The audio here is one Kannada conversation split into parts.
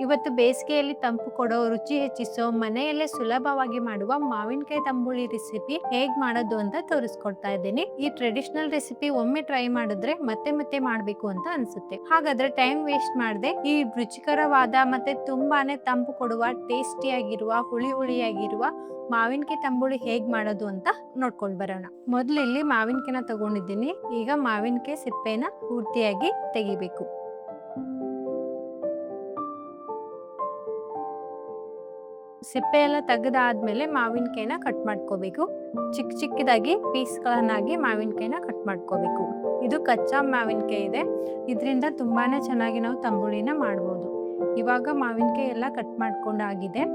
ಇವತ್ತು ಬೇಸಿಗೆಯಲ್ಲಿ ತಂಪು ಕೊಡೋ, ರುಚಿ ಹೆಚ್ಚಿಸೋ, ಮನೆಯಲ್ಲೇ ಸುಲಭವಾಗಿ ಮಾಡುವ ಮಾವಿನಕಾಯಿ ತಂಬುಳಿ ರೆಸಿಪಿ ಹೇಗ್ ಮಾಡೋದು ಅಂತ ತೋರಿಸ್ಕೊಡ್ತಾ ಇದ್ದೀನಿ. ಈ ಟ್ರೆಡಿಷನಲ್ ರೆಸಿಪಿ ಒಮ್ಮೆ ಟ್ರೈ ಮಾಡಿದ್ರೆ ಮತ್ತೆ ಮತ್ತೆ ಮಾಡ್ಬೇಕು ಅಂತ ಅನ್ಸುತ್ತೆ. ಹಾಗಾದ್ರೆ ಟೈಮ್ ವೇಸ್ಟ್ ಮಾಡದೆ ಈ ರುಚಿಕರವಾದ ಮತ್ತೆ ತುಂಬಾನೇ ತಂಪು ಕೊಡುವ, ಟೇಸ್ಟಿಯಾಗಿರುವ, ಹುಳಿಯಾಗಿರುವ ಮಾವಿನಕಾಯಿ ತಂಬುಳಿ ಹೇಗ್ ಮಾಡೋದು ಅಂತ ನೋಡ್ಕೊಂಡ್ ಬರೋಣ. ಮೊದ್ಲು ಇಲ್ಲಿ ಮಾವಿನಕಾಯಿನ ತಗೊಂಡಿದ್ದೀನಿ. ಈಗ ಮಾವಿನಕಾಯಿ ಸಿಪ್ಪೆನ ಪೂರ್ತಿಯಾಗಿ ತೆಗಿಬೇಕು. ಸಿಪ್ಪೆ ಎಲ್ಲ ತೆಗೆದಾದ್ಮೇಲೆ ಮಾವಿನಕಾಯಿನ ಕಟ್ ಮಾಡ್ಕೋಬೇಕು. ಚಿಕ್ಕದಾಗಿ ಪೀಸ್ಗಳನ್ನಾಗಿ ಮಾವಿನಕಾಯಿನ ಕಟ್ ಮಾಡ್ಕೋಬೇಕು. ಇದು ಕಚ್ಚಾ ಮಾವಿನಕಾಯಿ ಇದೆ. ಇದರಿಂದ ತುಂಬಾನೇ ಚೆನ್ನಾಗಿ ನಾವು ತಂಬುಳಿನ ಮಾಡ್ಬೋದು. ಇವಾಗ ಮಾವಿನಕಾಯಿ ಎಲ್ಲ ಕಟ್ ಮಾಡ್ಕೊಂಡಾಗಿದೆ.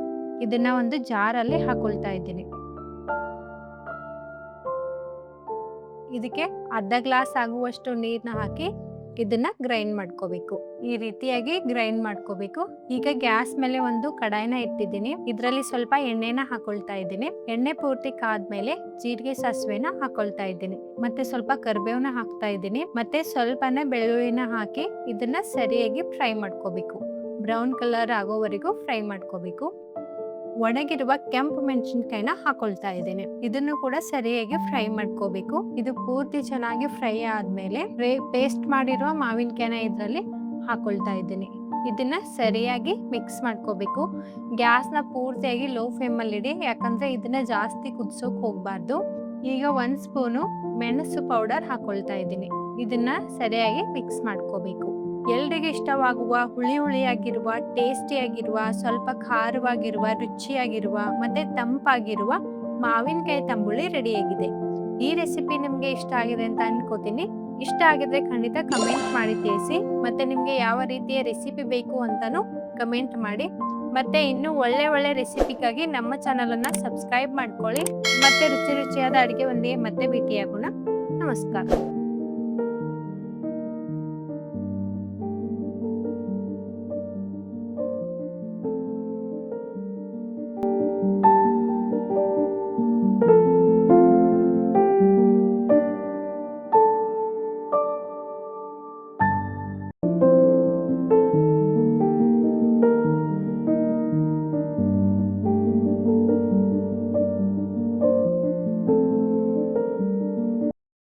ಇದನ್ನ ಒಂದು ಜಾರಲ್ಲಿ ಹಾಕೊಳ್ತಾ ಇದ್ದೀನಿ. ಇದಕ್ಕೆ ಅರ್ಧ ಗ್ಲಾಸ್ ಆಗುವಷ್ಟು ನೀರನ್ನ ಹಾಕಿ ಇದನ್ನ ಗ್ರೈಂಡ್ ಮಾಡ್ಕೋಬೇಕು. ಈ ರೀತಿಯಾಗಿ ಗ್ರೈಂಡ್ ಮಾಡ್ಕೋಬೇಕು. ಈಗ ಗ್ಯಾಸ್ ಮೇಲೆ ಒಂದು ಕಡಾಯಿನ ಇಟ್ಟಿದ್ದೀನಿ. ಇದರಲ್ಲಿ ಸ್ವಲ್ಪ ಎಣ್ಣೆನ ಹಾಕೊಳ್ತಾ ಇದ್ದೀನಿ. ಎಣ್ಣೆ ಪೂರ್ತಿ ಕಾದ್ಮೇಲೆ ಜೀರಿಗೆ ಸಾಸಿವೆನ ಹಾಕೊಳ್ತಾ ಇದ್ದೀನಿ. ಮತ್ತೆ ಸ್ವಲ್ಪ ಕರಿಬೇವನ್ನ ಹಾಕ್ತಾ ಇದ್ದೀನಿ. ಮತ್ತೆ ಸ್ವಲ್ಪನೇ ಬೆಳ್ಳುಳ್ಳಿನ ಹಾಕಿ ಇದನ್ನ ಸರಿಯಾಗಿ ಫ್ರೈ ಮಾಡ್ಕೋಬೇಕು. ಬ್ರೌನ್ ಕಲರ್ ಆಗೋವರೆಗೂ ಫ್ರೈ ಮಾಡ್ಕೋಬೇಕು. ಒಣಗಿರುವ ಕೆಂಪು ಮೆಣಸಿನಕಾಯಿನ ಹಾಕೊಳ್ತಾ ಇದ್ದೇನೆ. ಇದನ್ನು ಕೂಡ ಸರಿಯಾಗಿ ಫ್ರೈ ಮಾಡ್ಕೋಬೇಕು. ಇದು ಪೂರ್ತಿ ಚೆನ್ನಾಗಿ ಫ್ರೈ ಆದ್ಮೇಲೆ ಪೇಸ್ಟ್ ಮಾಡಿರುವ ಮಾವಿನಕಾಯಿನ ಇದರಲ್ಲಿ ಹಾಕೊಳ್ತಾ ಇದ್ದೀನಿ. ಇದನ್ನ ಸರಿಯಾಗಿ ಮಿಕ್ಸ್ ಮಾಡ್ಕೋಬೇಕು. ಗ್ಯಾಸ್ನ ಪೂರ್ತಿಯಾಗಿ ಲೋ ಫ್ಲೇಮ್ ಅಲ್ಲಿ ಇಡಿ, ಯಾಕಂದ್ರೆ ಇದನ್ನ ಜಾಸ್ತಿ ಕುದಿಸೋಕ್ ಹೋಗ್ಬಾರ್ದು. ಈಗ 1 ಸ್ಪೂನು ಮೆಣಸು ಪೌಡರ್ ಹಾಕೊಳ್ತಾ ಇದ್ದೀನಿ. ಇದನ್ನ ಸರಿಯಾಗಿ ಮಿಕ್ಸ್ ಮಾಡ್ಕೋಬೇಕು. ಎಲ್ರಿಗೆ ಇಷ್ಟವಾಗುವ ಹುಳಿಯಾಗಿರುವ, ಟೇಸ್ಟಿಯಾಗಿರುವ, ಸ್ವಲ್ಪ ಖಾರವಾಗಿರುವ, ರುಚಿಯಾಗಿರುವ ಮತ್ತೆ ತಂಪಾಗಿರುವ ಮಾವಿನಕಾಯಿ ತಂಬುಳಿ ರೆಡಿಯಾಗಿದೆ. ಈ ರೆಸಿಪಿ ನಿಮ್ಗೆ ಇಷ್ಟ ಆಗಿದೆ ಅಂತ ಅನ್ಕೋತೀನಿ. ಇಷ್ಟ ಆಗಿದ್ರೆ ಖಂಡಿತ ಕಮೆಂಟ್ ಮಾಡಿ ತಿಳಿಸಿ. ಮತ್ತೆ ನಿಮ್ಗೆ ಯಾವ ರೀತಿಯ ರೆಸಿಪಿ ಬೇಕು ಅಂತಾನು ಕಮೆಂಟ್ ಮಾಡಿ. ಮತ್ತೆ ಇನ್ನು ಒಳ್ಳೆ ರೆಸಿಪಿಗಾಗಿ ನಮ್ಮ ಚಾನಲ್ ಅನ್ನ ಸಬ್ಸ್ಕ್ರೈಬ್ ಮಾಡ್ಕೊಳ್ಳಿ. ಮತ್ತೆ ರುಚಿಯಾದ ಅಡಿಗೆ ಒಂದಿಗೆ ಮತ್ತೆ ಭೇಟಿಯಾಗೋಣ. ನಮಸ್ಕಾರ.